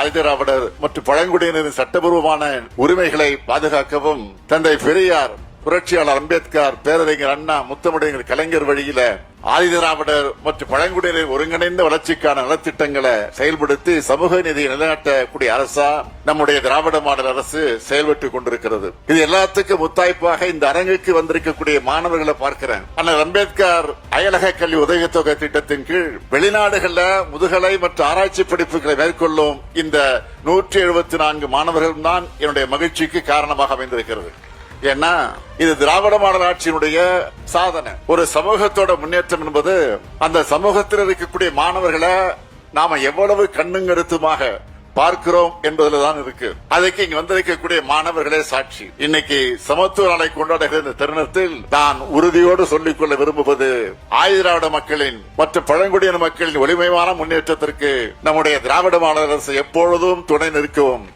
ஆதிதிராவிடர் மற்றும் பழங்குடியினரின் சட்டபூர்வமான உரிமைகளை பாதுகாக்கவும் தந்தை பெரியார், புரட்சியாளர் அம்பேத்கர், பேரறிஞர் அண்ணா, முத்தமிழறிஞர் கலைஞர் வழியில ஆதிதிராவிடர் மற்றும் பழங்குடியினர் ஒருங்கிணைந்த வளர்ச்சிக்கான நலத்திட்டங்களை செயல்படுத்தி சமூக நீதியை நிலைநாட்டக்கூடிய அரசா நம்முடைய திராவிட மாடல் அரசு செயல்பட்டுக் கொண்டிருக்கிறது. இது எல்லாத்துக்கும் முத்தாய்ப்பாக இந்த அரங்குக்கு வந்திருக்கக்கூடிய மாணவர்களை பார்க்கிறேன். அண்ணல் அம்பேத்கர் அயலக கல்வி உதவித்தொகை திட்டத்தின் கீழ் வெளிநாடுகள்ல முதுகலை மற்றும் ஆராய்ச்சி படிப்புகளை மேற்கொள்ளும் இந்த 174 மாணவர்கள் தான் என்னுடைய மகிழ்ச்சிக்கு காரணமாக அமைந்திருக்கிறது. ஏன்னா இது திராவிட மாடல் ஆட்சியினுடைய சாதனை. ஒரு சமூகத்தோட முன்னேற்றம் என்பது அந்த சமூகத்தில் இருக்கக்கூடிய மாணவர்களை நாம எவ்வளவு கண்ணுங்கருத்துமாக பார்க்கிறோம் என்பதுலதான் இருக்கு. அதுக்கு இங்க வந்திருக்கக்கூடிய மாணவர்களே சாட்சி. இன்னைக்கு சமத்துவ நாளை கொண்டாடுகிற இந்த தருணத்தில் நான் உறுதியோடு சொல்லிக்கொள்ள விரும்புவது, ஆதிதிராவிட மக்களின் மற்றும் பழங்குடியின மக்களின் ஒளிமயமான முன்னேற்றத்திற்கு நம்முடைய திராவிட மாடல் அரசு எப்பொழுதும் துணை நிற்கவும்